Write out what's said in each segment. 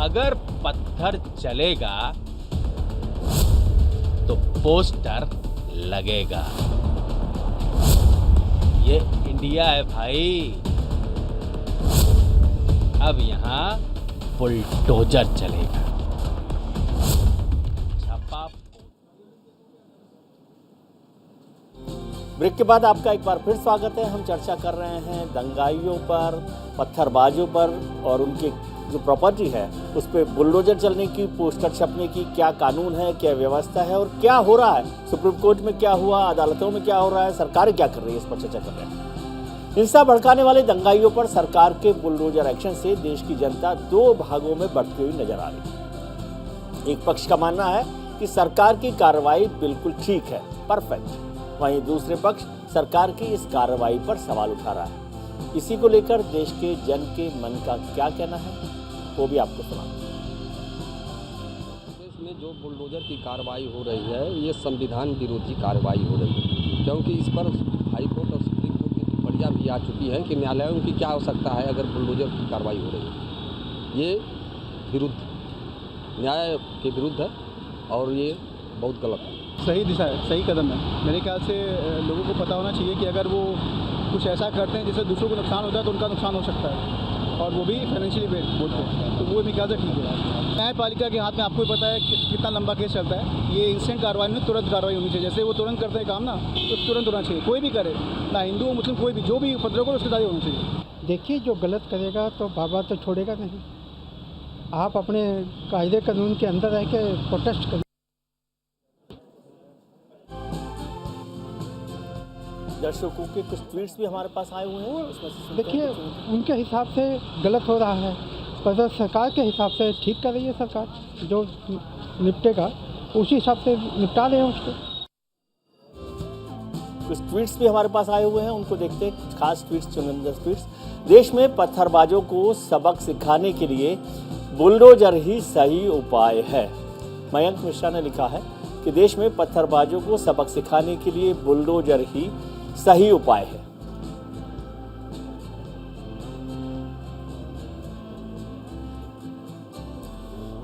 अगर पत्थर चलेगा तो पोस्टर लगेगा। ये इंडिया है भाई। अब यहाँ बुलडोजर चलेगा। छापा। ब्रेक के बाद आपका एक बार फिर स्वागत है। हम चर्चा कर रहे हैं दंगाइयों पर, पत्थरबाजों पर और उनके जो प्रॉपर्टी है उस पर बुलडोजर चलने की, पोस्टर छपने की क्या कानून है, क्या व्यवस्था है और क्या हो रहा है। सुप्रीम कोर्ट में क्या हुआ, अदालतों में क्या हो रहा है, सरकार क्या कर रही है, इस पर चर्चा कर रहे हैं। हिंसा भड़काने वाले दंगाइयों पर सरकार के बुलडोजर एक्शन से देश की जनता दो भागों में बढ़ती हुई नजर आ रही है। एक पक्ष का मानना है कि सरकार की कार्रवाई बिल्कुल ठीक है, परफेक्ट। वहीं दूसरे पक्ष सरकार की इस कार्रवाई पर सवाल उठा रहा है। इसी को लेकर देश के जन के मन का क्या कहना है वो भी आपको सुना। देश में जो बुलडोजर की कार्रवाई हो रही है ये संविधान विरोधी कार्रवाई हो रही है, क्योंकि इस पर हाई कोर्ट और सुप्रीम कोर्ट की टिप्पणियां भी आ चुकी हैं कि न्यायालयों की क्या आवश्यकता है अगर बुलडोजर की कार्रवाई हो रही है। ये विरुद्ध, न्याय के विरुद्ध है और ये बहुत गलत है। सही दिशा है, सही कदम है। मेरे ख्याल से लोगों को पता होना चाहिए कि अगर वो कुछ ऐसा करते हैं जिससे दूसरों को नुकसान होता है तो उनका नुकसान हो सकता है, और वो भी फाइनेंशियली बोलते हैं, तो वो मेरे ख्याल से ठीक है। न्यायपालिका के हाथ में आपको पता है कितना लंबा केस चलता है। ये इंस्टेंट कार्रवाई में तुरंत कार्रवाई होनी चाहिए। जैसे वो तुरंत करते हैं काम ना, तो तुरंत होना चाहिए। कोई भी करे, ना हिंदू हो मुस्लिम, कोई भी जो भी उपद्रव करो उसकी दाई होनी चाहिए। देखिए, जो गलत करेगा तो बाबा तो छोड़ेगा नहीं। आप अपने कायदे कानून के अंदर रह के प्रोटेस्ट करिए। दर्शकों के कुछ ट्वीट्स भी हमारे पास आए हुए हैं। देखिए, उनके हिसाब से गलत हो रहा है, पर सरकार के हिसाब से ठीक कर रही है। सरकार जो निपटेगा उसी हिसाब से निपटा रहे हैं उसको। कुछ ट्वीट्स भी हमारे पास आए हुए हैं, उनको देखते हैं। कुछ खास ट्वीट्स, चुनिंदा ट्वीट्स। देश में पत्थरबाजों को सबक सिखाने के लिए बुलडोजर ही सही उपाय है। मयंक मिश्रा ने लिखा है कि देश में पत्थरबाजों को सबक सिखाने के लिए बुलडोजर ही सही उपाय है।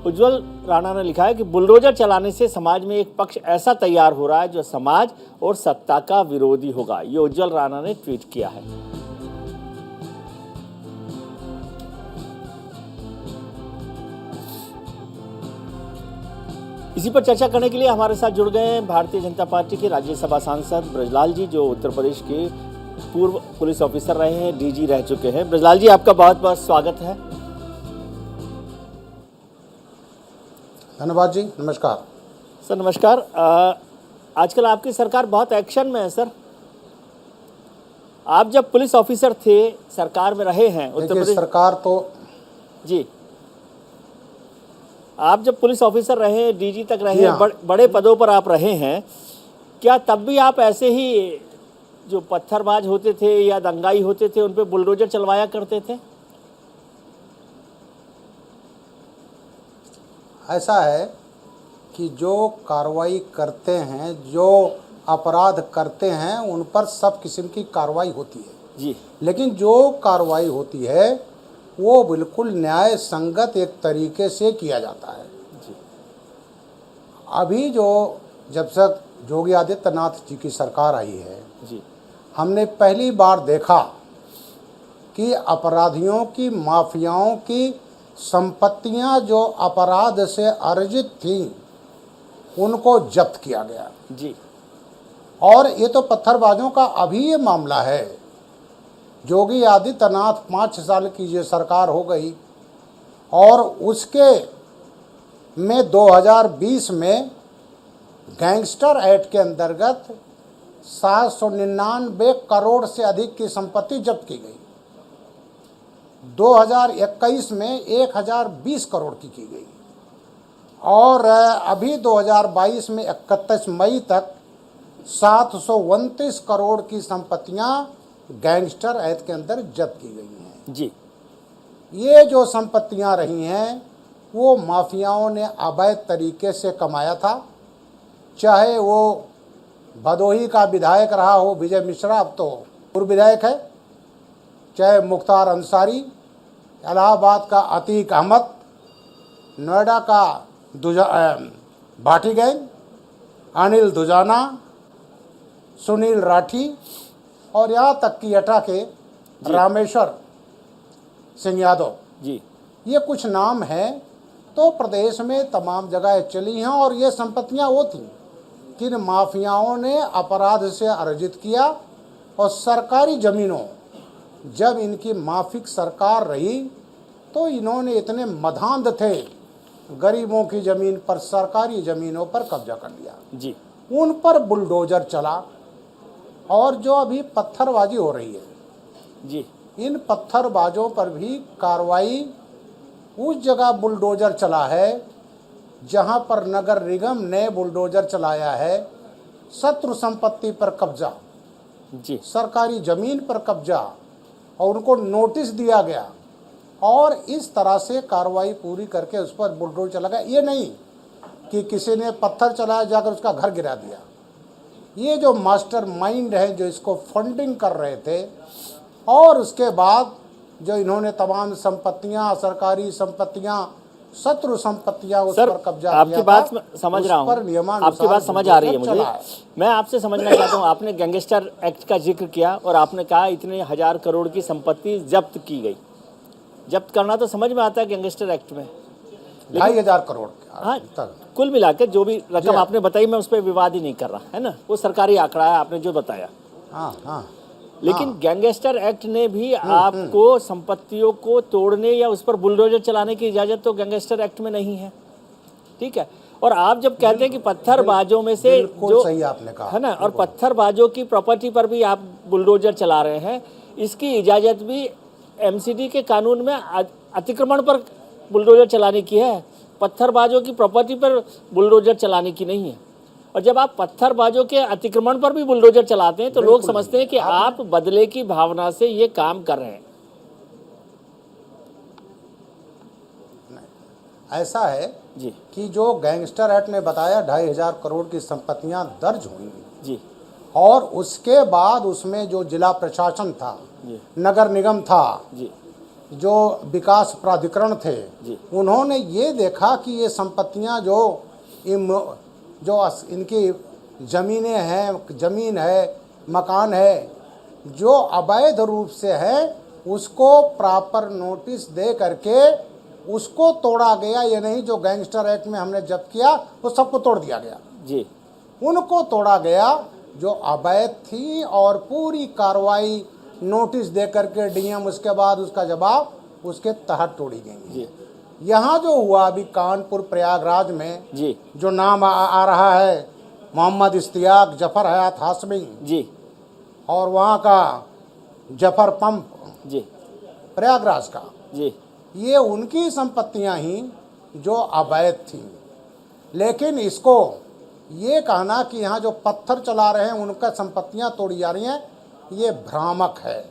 उज्जवल राणा ने लिखा है कि बुलडोजर चलाने से समाज में एक पक्ष ऐसा तैयार हो रहा है जो समाज और सत्ता का विरोधी होगा। ये उज्जवल राणा ने ट्वीट किया है। इसी पर चर्चा करने के लिए हमारे साथ जुड़ गए हैं भारतीय जनता पार्टी के राज्यसभा सांसद ब्रजलाल जी, जो उत्तर प्रदेश के पूर्व पुलिस ऑफिसर रहे हैं, डीजी रह चुके हैं। ब्रजलाल जी, आपका बहुत बहुत स्वागत है। धन्यवाद जी, नमस्कार सर। नमस्कार। आजकल आपकी सरकार बहुत एक्शन में है सर। आप जब पुलिस ऑफिसर थे, सरकार में रहे हैं उत्तर प्रदेश सरकार तो जी, आप जब पुलिस ऑफिसर रहे, डीजी तक रहे, बड़े पदों पर आप रहे हैं, क्या तब भी आप ऐसे ही जो पत्थरबाज होते थे या दंगाई होते थे उन पे बुलडोजर चलवाया करते थे? ऐसा है कि जो कार्रवाई करते हैं, जो अपराध करते हैं, उन पर सब किस्म की कार्रवाई होती है जी, लेकिन जो कार्रवाई होती है वो बिल्कुल न्याय संगत एक तरीके से किया जाता है जी। अभी जो जब से योगी आदित्यनाथ जी की सरकार आई है जी, हमने पहली बार देखा कि अपराधियों की, माफियाओं की संपत्तियां जो अपराध से अर्जित थीं उनको जब्त किया गया जी। और ये तो पत्थरबाजों का अभी ये मामला है। योगी आदित्यनाथ 5 साल की ये सरकार हो गई और उसके में 2020 में गैंगस्टर एक्ट के अंतर्गत 799 करोड़ से अधिक की संपत्ति जब्त की गई। 2021 में 1020 करोड़ की गई और अभी 2022 में 31 मई तक 729 करोड़ की संपत्तियां गैंगस्टर एक्ट के अंदर जब्त की गई हैं जी। ये जो संपत्तियां रही हैं वो माफियाओं ने अवैध तरीके से कमाया था। चाहे वो भदोही का विधायक रहा हो विजय मिश्रा, अब तो पूर्व विधायक है, चाहे मुख्तार अंसारी, इलाहाबाद का अतीक अहमद, नोएडा का भाटी गैंग, अनिल दुजाना, सुनील राठी और यहाँ तक कि एटा के रामेश्वर सिंह यादव, जी ये कुछ नाम हैं। तो प्रदेश में तमाम जगह चली हैं और ये संपत्तियां वो थीं किन माफियाओं ने अपराध से अर्जित किया और सरकारी ज़मीनों, जब इनकी माफिक सरकार रही तो इन्होंने इतने मधांध थे, गरीबों की ज़मीन पर, सरकारी ज़मीनों पर कब्जा कर लिया, जी उन पर बुलडोजर चला। और जो अभी पत्थरबाजी हो रही है, जी इन पत्थरबाजों पर भी कार्रवाई, उस जगह बुलडोजर चला है जहां पर नगर निगम ने बुलडोजर चलाया है, शत्रु संपत्ति पर कब्जा, जी सरकारी ज़मीन पर कब्जा, और उनको नोटिस दिया गया और इस तरह से कार्रवाई पूरी करके उस पर बुलडोजर चला गया। ये नहीं कि किसी ने पत्थर चलाया जाकर उसका घर गिरा दिया। ये जो मास्टर माइंड है जो इसको फंडिंग कर रहे थे, और उसके बाद जो इन्होंने तमाम संपत्तियां, सरकारी संपत्तियां, शत्रु संपत्तियां उस सर, पर कब्जा आपकी किया बात था, समझ उस रहा पर हूँ, नियमानुसार आपकी बात समझ आ रही है बुलडोजर मुझे। चला है। मैं आपसे समझना चाहता हूँ, आपने गैंगस्टर एक्ट का जिक्र किया और आपने कहा इतने 1000 करोड़ की संपत्ति जब्त की गई। जब्त करना तो समझ में आता है गैंगस्टर एक्ट में, 2500 करोड़ हाँ तक। कुल मिलाकर जो भी रकम हाँ। आपने बताई, मैं उस पर विवाद ही नहीं कर रहा, है ना, वो सरकारी आंकड़ा है आपने जो बताया। हाँ हाँ, लेकिन गैंगस्टर एक्ट ने भी आपको संपत्तियों को तोड़ने या उस पर बुलडोजर चलाने की इजाजत तो गैंगस्टर एक्ट में नहीं है, ठीक है। और आप जब कहते हैं कि पत्थरबाजों में से बिल्कुल जो सही आपने कहा, है ना, और पत्थरबाजों की प्रॉपर्टी पर भी आप बुलडोजर चला रहे हैं, इसकी इजाजत भी एमसीडी के कानून में अतिक्रमण पर बुलडोजर चलाने की है, पत्थरबाजों की प्रॉपर्टी पर बुलडोजर चलाने की नहीं है। और जब आप पत्थरबाजों के अतिक्रमण पर भी बुलडोजर चलाते हैं तो लोग समझते हैं कि आप बदले की भावना से ये काम कर रहे हैं। ऐसा है जी कि जो गैंगस्टर एक्ट ने बताया 2500 करोड़ की संपत्तियां दर्ज हुई, जी और उसके बाद उसमें जो जिला प्रशासन था, जी नगर निगम था, जी जो विकास प्राधिकरण थे, जी उन्होंने ये देखा कि ये संपत्तियां जो इनकी ज़मीनें हैं, ज़मीन है, मकान है, जो अवैध रूप से है, उसको प्रॉपर नोटिस दे करके उसको तोड़ा गया। ये नहीं जो गैंगस्टर एक्ट में हमने जब्त किया वो सबको तोड़ दिया गया, जी उनको तोड़ा गया जो अवैध थी, और पूरी कार्रवाई नोटिस दे करके डीएम, उसके बाद उसका जवाब उसके तहत तोड़ी गई। जी यहाँ जो हुआ अभी कानपुर प्रयागराज में, जी जो नाम आ रहा है मोहम्मद इश्तियाक, जफर हयात हाशमी, जी और वहाँ का जफर पंप जी प्रयागराज का, जी ये उनकी संपत्तियां ही जो अवैध थीं। लेकिन इसको ये कहना कि यहाँ जो पत्थर चला रहे हैं उनका संपत्तियां तोड़ी जा रही हैं, ये भ्रामक है।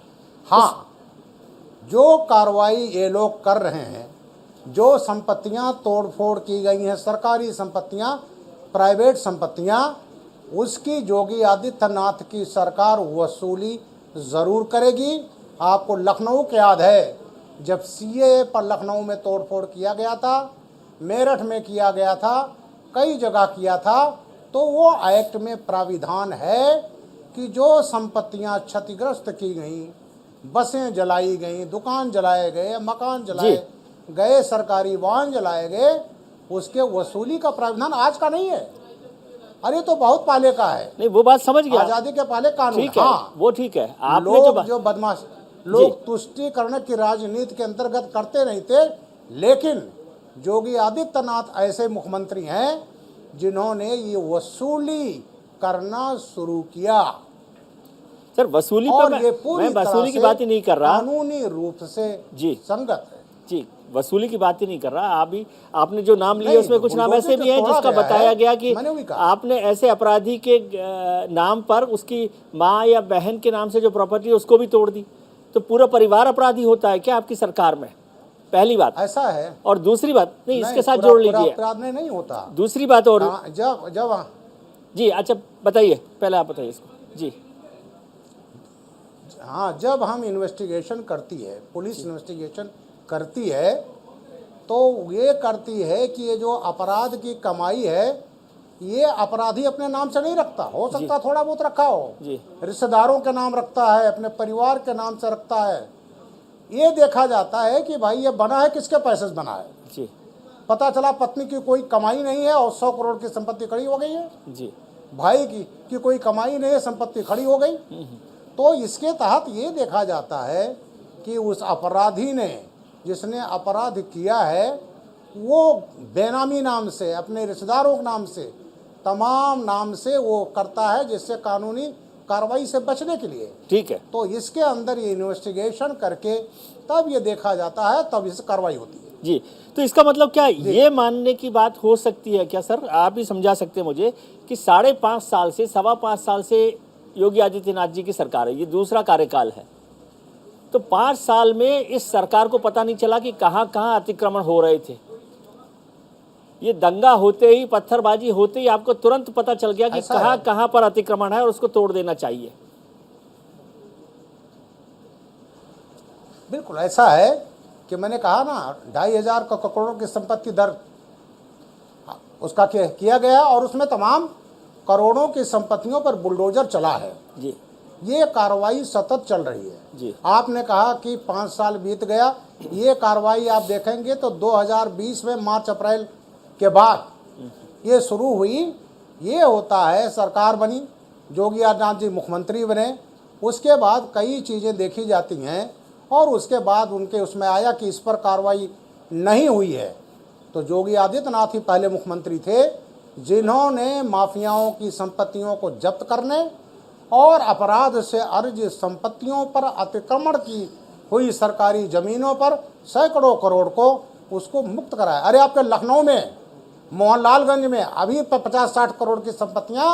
हाँ, जो कार्रवाई ये लोग कर रहे हैं, जो संपत्तियां तोड़फोड़ की गई हैं, सरकारी संपत्तियां, प्राइवेट संपत्तियां, उसकी योगी आदित्यनाथ की सरकार वसूली ज़रूर करेगी। आपको लखनऊ के याद है जब सीएए पर लखनऊ में तोड़फोड़ किया गया था, मेरठ में किया गया था, कई जगह किया था, तो वो एक्ट में प्राविधान है कि जो संपत्तियां क्षतिग्रस्त की गई, बसें जलाई गई, दुकान जलाए गए, मकान जलाए गए, सरकारी वाहन जलाए गए, उसके वसूली का प्राविधान आज का नहीं है। अरे तो बहुत पहले का है। नहीं, वो बात समझ गया, आज़ादी के पहले कानून। ठीक है, हाँ, वो ठीक है। आपने जो बदमाश लोग तुष्टिकरण की राजनीति के अंतर्गत करते नहीं थे, लेकिन योगी आदित्यनाथ ऐसे मुख्यमंत्री हैं जिन्होंने ये वसूली करना शुरू किया। सर वसूली और पर ये पूरी मैं वसूली तरह की बात ही नहीं कर रहा, कानूनी रूप से जी संगत है। जी, वसूली की बात ही नहीं कर रहा। अभी आपने जो नाम लिए नहीं, उसमें कुछ नाम बुलडोजर ऐसे भी हैं तोड़ा जिसका गया बताया है, गया कि मैंने भी कहा। आपने ऐसे अपराधी के नाम पर उसकी माँ या बहन के नाम से जो प्रॉपर्टी है उसको भी तोड़ दी, तो पूरा परिवार अपराधी होता है क्या आपकी सरकार में? पहली बात ऐसा है। और दूसरी बात, नहीं इसके साथ पूरा- जोड़ पूरा लीजिए, अपराध में नहीं होता। दूसरी बात और जब जी, अच्छा बताइए, पहले आप बताइए इसको। जी हाँ, जब हम इन्वेस्टिगेशन करती है, पुलिस इन्वेस्टिगेशन करती है, तो ये करती है कि ये जो अपराध की कमाई है ये अपराधी अपने नाम से नहीं रखता, हो सकता थोड़ा बहुत रखा हो, जी रिश्तेदारों के नाम रखता है, अपने परिवार के नाम से रखता है। ये देखा जाता है कि भाई ये बना है किसके पैसे से बना है। जी पता चला पत्नी की कोई कमाई नहीं है और 100 करोड़ की संपत्ति खड़ी हो गई है, जी भाई की कोई कमाई नहीं है, संपत्ति खड़ी हो गई। तो इसके तहत ये देखा जाता है कि उस अपराधी ने, जिसने अपराध किया है, वो बेनामी नाम से, अपने रिश्तेदारों के नाम से, तमाम नाम से वो करता है, जिससे कानूनी कार्रवाई से बचने के लिए। ठीक है। तो इसके अंदर ये इन्वेस्टिगेशन करके तब ये देखा जाता है, तब इस कार्रवाई होती है। जी, तो इसका मतलब क्या ये मानने की बात हो सकती है क्या सर, आप ही समझा सकते हैं मुझे, कि 5.5 साल से 5.25 साल से योगी आदित्यनाथ जी की सरकार है, ये दूसरा कार्यकाल है, तो 5 साल में इस सरकार को पता नहीं चला कि कहाँ कहाँ अतिक्रमण हो रहे थे। ये दंगा होते ही, पत्थरबाजी होते ही आपको तुरंत पता चल गया कि कहाँ कहाँ पर अतिक्रमण है और उसको तोड़ देना चाहिए। बिल्कुल ऐसा है कि मैंने कहा ना 2,500 करोड़ की संपत्ति दर उसका किया गया और उसमें तमाम करोड़ों की संपत्तियों पर बुलडोजर चला है जी। ये कार्रवाई सतत चल रही है जी। आपने कहा कि 5 साल बीत गया, ये कार्रवाई आप देखेंगे तो 2020 में मार्च अप्रैल के बाद ये शुरू हुई। ये होता है सरकार बनी, योगी आदित्यनाथ जी मुख्यमंत्री बने, उसके बाद कई चीज़ें देखी जाती हैं और उसके बाद उनके उसमें आया कि इस पर कार्रवाई नहीं हुई है। तो योगी आदित्यनाथ ही पहले मुख्यमंत्री थे जिन्होंने माफियाओं की संपत्तियों को जब्त करने और अपराध से अर्जित संपत्तियों पर अतिक्रमण की हुई सरकारी ज़मीनों पर सैकड़ों करोड़ को उसको मुक्त कराया। अरे आपके लखनऊ में मोहनलालगंज में अभी 50-60 करोड़ की संपत्तियां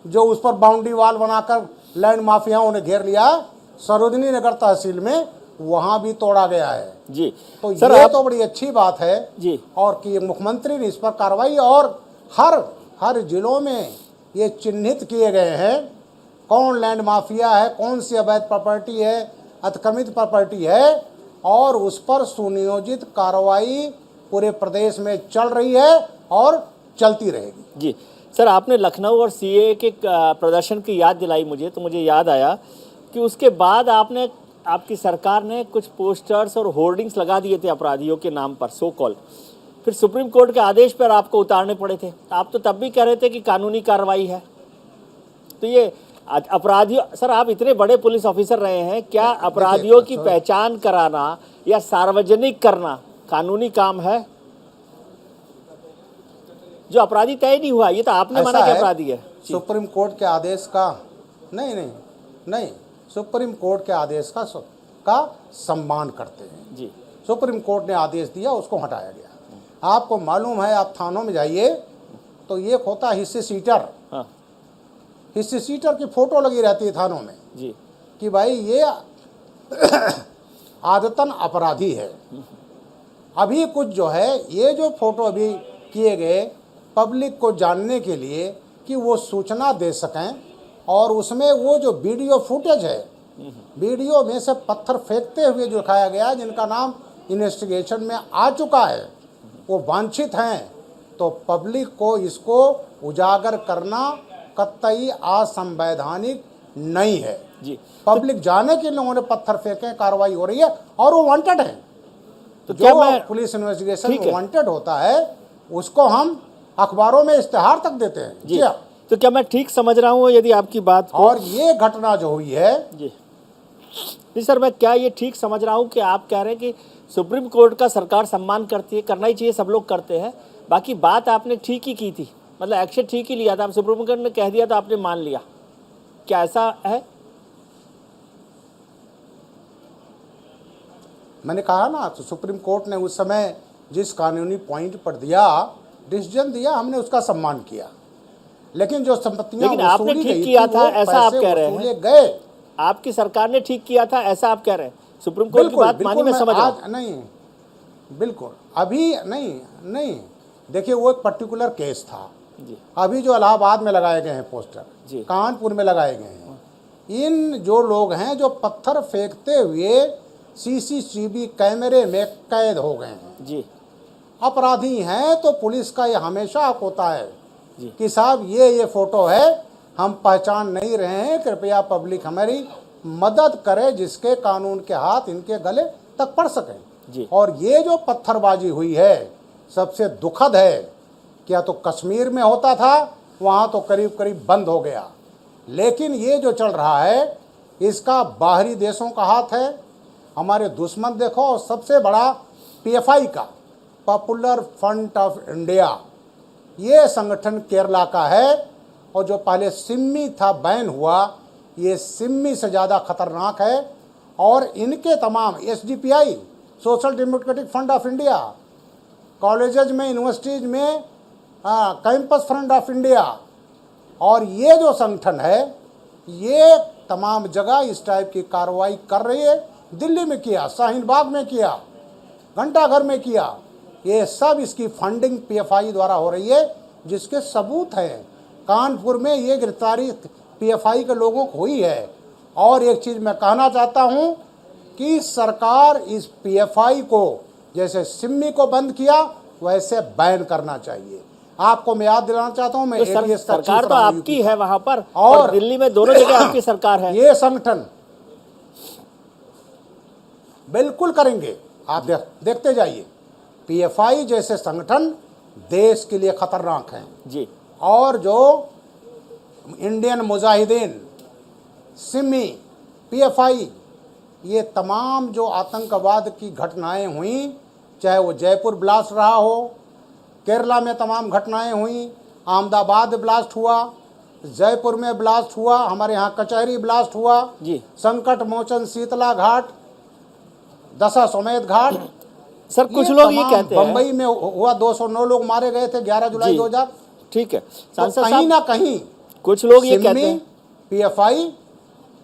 जो उस पर बाउंड्री वाल बनाकर लैंड माफियाओं ने घेर लिया, सरोजनी नगर तहसील में वहां भी तोड़ा गया है जी। तो सर ये तो बड़ी अच्छी बात है जी। और कि मुख्यमंत्री ने इस पर कार्रवाई और हर जिलों में ये चिन्हित किए गए हैं कौन लैंड माफिया है, कौन सी अवैध प्रॉपर्टी है, अतिक्रमित प्रॉपर्टी है, और उस पर सुनियोजित कार्रवाई पूरे प्रदेश में चल रही है और चलती रहेगी। जी सर, आपने लखनऊ और सीए के प्रदर्शन की याद दिलाई मुझे, तो मुझे याद आया कि उसके बाद आपकी सरकार ने कुछ पोस्टर्स और होर्डिंग्स लगा दिए थे अपराधियों के नाम पर, सो कॉल। फिर सुप्रीम कोर्ट के आदेश पर आपको उतारने पड़े थे। आप तो तब भी कह रहे थे कि कानूनी कार्रवाई है। तो ये अपराधियों, सर आप इतने बड़े पुलिस ऑफिसर रहे हैं, क्या अपराधियों की पहचान कराना या सार्वजनिक करना कानूनी काम है? जो अपराधी तय नहीं हुआ, ये तो आपने माना कि अपराधी है। सुप्रीम कोर्ट के आदेश का नहीं, सुप्रीम कोर्ट के आदेश का सम्मान करते हैं जी। सुप्रीम कोर्ट ने आदेश दिया, उसको हटाया गया। आपको मालूम है, आप थानों में जाइए तो एक होता हिस्से सीटर, हाँ। हिस्से सीटर की फोटो लगी रहती है थानों में जी। कि भाई ये आदतन अपराधी है। अभी कुछ जो है ये जो फोटो अभी किए गए पब्लिक को जानने के लिए कि वो सूचना दे सकें, और उसमें वो जो वीडियो फुटेज है, वीडियो में से पत्थर फेंकते हुए जो दिखाया गया जिनका नाम इन्वेस्टिगेशन में आ चुका है, वो वांछित हैं। तो पब्लिक को इसको उजागर करना कतई असंवैधानिक नहीं है जी। पब्लिक जाने के लोगों ने पत्थर फेंके, कार्रवाई हो रही है और वो वांटेड है। तो जो पुलिस इन्वेस्टिगेशन में वांटेड होता है उसको हम अखबारों में इश्तेहार तक देते हैं जी। तो क्या मैं ठीक समझ रहा हूँ, यदि आपकी बात हो? और ये घटना जो हुई है जी सर, मैं क्या ये ठीक समझ रहा हूँ कि आप कह रहे हैं कि सुप्रीम कोर्ट का सरकार सम्मान करती है, करना ही चाहिए, सब लोग करते हैं, बाकी बात आपने ठीक ही की थी, मतलब एक्शन ठीक ही लिया था, सुप्रीम कोर्ट ने कह दिया तो आपने मान लिया, क्या ऐसा है? मैंने कहा ना, तो सुप्रीम कोर्ट ने उस समय जिस कानूनी पॉइंट पर डिसीजन दिया, हमने उसका सम्मान किया। लेकिन जो संपत्तियां आपने ठीक किया था ऐसा आप कह रहे हैं, गए आपकी सरकार ने ठीक किया था ऐसा आप कह रहे हैं? सुप्रीम कोर्ट की बात मानी, मैं समझ रहा हूं। नहीं, बिल्कुल अभी नहीं, देखिए वो एक पर्टिकुलर केस था जी। अभी जो इलाहाबाद में लगाए गए हैं पोस्टर, कानपुर में लगाए गए हैं, इन जो लोग हैं जो पत्थर फेंकते हुए सीसीटीवी कैमरे में कैद हो गए हैं जी। अपराधी हैं तो पुलिस का ये हमेशा हक होता है जी। कि साहब ये फोटो है, हम पहचान नहीं रहे हैं, कृपया पब्लिक हमारी मदद करे जिसके कानून के हाथ इनके गले तक पड़ सकें। जी। और ये जो पत्थरबाजी हुई है सबसे दुखद है। क्या तो कश्मीर में होता था, वहाँ तो करीब करीब बंद हो गया, लेकिन ये जो चल रहा है इसका बाहरी देशों का हाथ है। हमारे दुश्मन देखो, और सबसे बड़ा पीएफआई का, पॉपुलर फ्रंट ऑफ इंडिया, ये संगठन केरला का है। और जो पहले सिम्मी था बैन हुआ, ये सिम्मी से ज़्यादा खतरनाक है। और इनके तमाम SDPI, social democratic front of India, colleges में, यूनिवर्सिटीज में कैंपस फ्रंट ऑफ इंडिया, और ये जो संगठन है ये तमाम जगह इस टाइप की कार्रवाई कर रही है। दिल्ली में किया, शाहीन बाग में किया, घंटाघर में किया, ये सब इसकी फंडिंग पीएफआई द्वारा हो रही है, जिसके सबूत हैं। कानपुर में ये गिरफ्तारी पीएफआई के लोगों को हुई है। और एक चीज़ मैं कहना चाहता हूँ कि सरकार इस पीएफआई को जैसे सिम्मी को बंद किया वैसे बैन करना चाहिए। आपको मैं याद दिलाना चाहता हूँ, मैं तो ADS का सरकार चीफ तो रहा हूँ आपकी यूपी। है वहां पर, और और दिल्ली में, दोनों जगह आपकी सरकार है। ये संगठन बिल्कुल करेंगे, आप देखते जाइए। पीएफआई जैसे संगठन देश के लिए खतरनाक हैं। जी। और जो इंडियन मुजाहिदीन, सिमी, पीएफआई, ये तमाम जो आतंकवाद की घटनाएं हुई, चाहे वो जयपुर ब्लास्ट रहा हो, केरला में तमाम घटनाएं हुई, अहमदाबाद ब्लास्ट हुआ, जयपुर में ब्लास्ट हुआ, हमारे यहाँ कचहरी ब्लास्ट हुआ, जी। संकट मोचन शीतला घाट, दशा समेत घाट। सर कुछ लोग ये तमाम कहते हैं, बंबई में हुआ, 209 लोग मारे गए थे 11 जुलाई जी। 2000। ठीक है तो सांसद कहीं साहब, ना कहीं कुछ लोग ये कहते सिमी, हैं, पीएफआई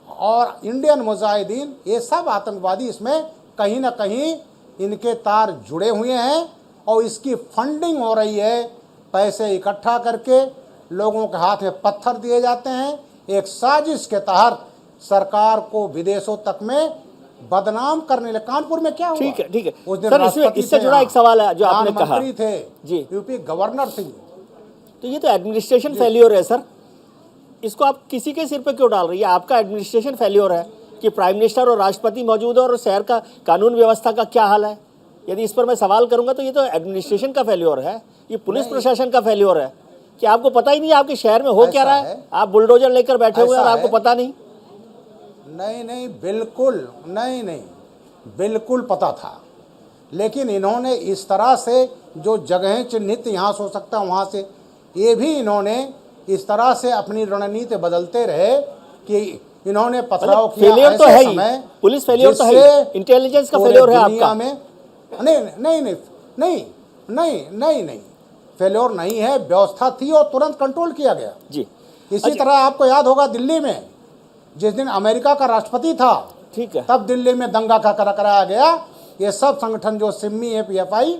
और इंडियन मुजाहिदीन, ये सब आतंकवादी इसमें कहीं ना कहीं इनके तार जुड़े हुए हैं और इसकी फंडिंग हो रही है। पैसे इकट्ठा करके लोगों के हाथ में पत्थर दिए जाते हैं, एक साजिश के तहत सरकार को विदेशों तक में बदनाम करने लगे। कानपुर में क्या हुआ? ठीक है, ठीक है। उस दिन सर, राष्ट्रपति इससे थे जुड़ा एक यहाँ, सवाल है जो आपने कहा। प्रधानमंत्री थे जी। यूपी गवर्नर थे। तो ये तो एडमिनिस्ट्रेशन फेल्योर है सर, इसको आप किसी के सिर पे क्यों डाल रही है? आपका एडमिनिस्ट्रेशन फेल्योर है कि प्राइम मिनिस्टर और राष्ट्रपति मौजूद है और शहर का कानून व्यवस्था का क्या हाल है? यदि इस पर मैं सवाल करूंगा तो ये तो एडमिनिस्ट्रेशन का फेल्योर है, ये पुलिस प्रशासन का फेल्योर है कि आपको पता ही नहीं है आपके शहर में हो क्या रहा है। आप बुलडोजर लेकर बैठे हुए हैं और आपको पता नहीं। नहीं, बिल्कुल नहीं, बिल्कुल पता था, लेकिन इन्होंने इस तरह से जो जगहें चिन्हित यहाँ से हो सकता है वहाँ से, ये भी इन्होंने इस तरह से अपनी रणनीति बदलते रहे कि इन्होंने पथराव किया। फेलियर तो ऐसे है ही, समय पुलिस फेलियर तो है जिससे ही, इंटेलिजेंस का पूरे फेलियर है दुनिया आपका। में नहीं, फेलियर नहीं है, व्यवस्था थी और तुरंत कंट्रोल किया गया। जी। इसी तरह आपको याद होगा दिल्ली में जिस दिन अमेरिका का राष्ट्रपति था, ठीक है, तब दिल्ली में दंगा कराया गया। ये सब संगठन जो सिम्मी है, पीएफआई,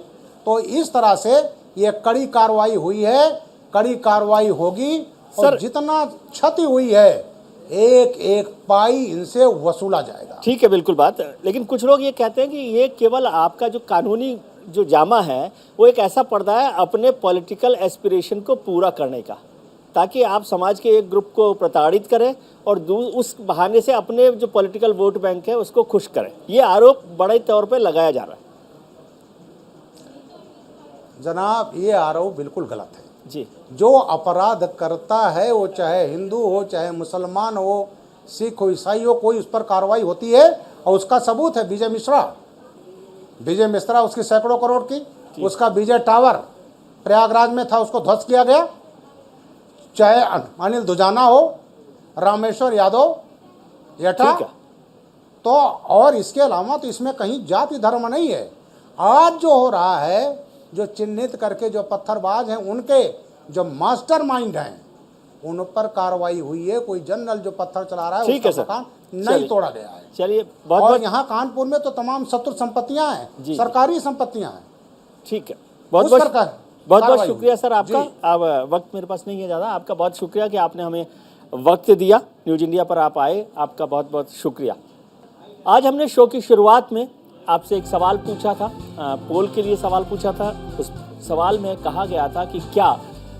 तो इस तरह से ये कड़ी कार्रवाई हुई है, कड़ी कार्रवाई होगी। और सर, जितना क्षति हुई है एक एक पाई इनसे वसूला जाएगा। ठीक है, बिल्कुल बात। लेकिन कुछ लोग ये कहते हैं कि ये केवल आपका जो कानूनी जो जामा है वो एक ऐसा पर्दा है अपने पॉलिटिकल एस्पिरेशन को पूरा करने का, ताकि आप समाज के एक ग्रुप को प्रताड़ित करें और उस बहाने से अपने जो पॉलिटिकल वोट बैंक है उसको खुश करें। ये आरोप बड़े तौर पे लगाया जा रहा है। जनाब, ये आरोप बिल्कुल गलत है। जी। जो अपराध करता है वो चाहे हिंदू हो, चाहे मुसलमान हो, सिख हो, ईसाई हो, कोई उस पर कार्रवाई होती है। और उसका सबूत है विजय मिश्रा, उसकी सैकड़ों करोड़ की, उसका विजय टावर प्रयागराज में था, उसको ध्वस्त किया गया। चाहे अनिल दुजाना हो, रामेश्वर यादव, येटा, ठीक है। तो और इसके अलावा तो इसमें कहीं जाति धर्म नहीं है। आज जो हो रहा है, जो चिन्हित करके जो पत्थरबाज हैं, उनके जो मास्टरमाइंड हैं, उन पर कार्रवाई हुई है। कोई जनरल जो पत्थर चला रहा है ठीक है उसका सर, मकान नहीं तोड़ा गया है। चलिए, और बहुत यहाँ कानपुर में तो तमाम शत्रु संपत्तियां जी, हैं, सरकारी संपत्तियां हैं। ठीक है, बहुत उस पर बहुत कार्रवाई शुक्रिया हुई। सर आपका। जी। अब वक्त मेरे पास नहीं है ज़्यादा, आपका बहुत शुक्रिया कि आपने हमें वक्त दिया, न्यूज़ इंडिया पर आप आए, आपका बहुत बहुत शुक्रिया। आज हमने शो की शुरुआत में आपसे एक सवाल पूछा था, पोल के लिए सवाल पूछा था। उस सवाल में कहा गया था कि क्या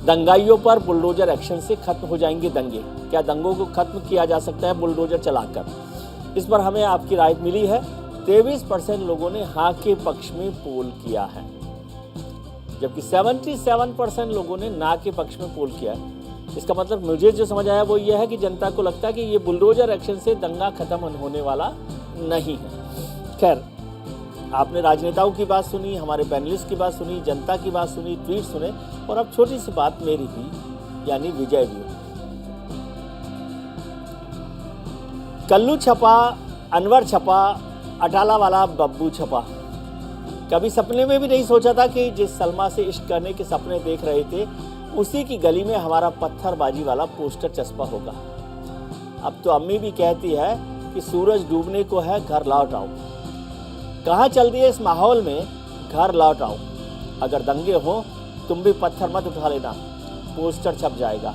दंगाइयों पर बुलडोजर एक्शन से खत्म हो जाएंगे दंगे, क्या दंगों को खत्म किया जा सकता है बुलडोजर चलाकर। इस पर हमें आपकी राय मिली है। 23% लोगों ने हाँ के पक्ष में पोल किया है, जबकि 77% लोगों ने ना के पक्ष में पोल किया है। इसका मतलब मुझे जो समझ आया वो ये है कि जनता को लगता है कि ये बुलडोजर एक्शन से दंगा खत्म होने वाला नहीं है। खैर, आपने राजनेताओं की बात सुनी, हमारे पैनलिस्ट की बात सुनी, जनता की बात सुनी, ट्वीट सुने, और अब छोटी सी बात मेरी भी, यानी विजय व्यू। कल्लू छपा, अनवर छपा, अटाला वाला बब्बू छपा। कभी सपने में भी नहीं सोचा था कि जिस सलमा से इश्क करने के सपने देख रहे थे उसी की गली में हमारा पत्थरबाजी वाला पोस्टर चस्पा होगा। अब तो अम्मी भी कहती है कि सूरज डूबने को है, घर लौट आओ। कहाँ चल दिए इस माहौल में, घर लौट आओ। अगर दंगे हो तुम भी पत्थर मत उठा लेना, पोस्टर छप जाएगा।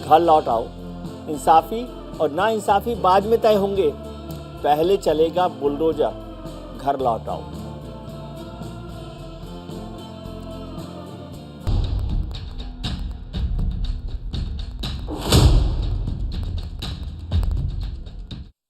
घर लौट आओ। इंसाफी और नाइंसाफी बाद में तय होंगे, पहले चलेगा बुलडोजर। घर लौट आओ।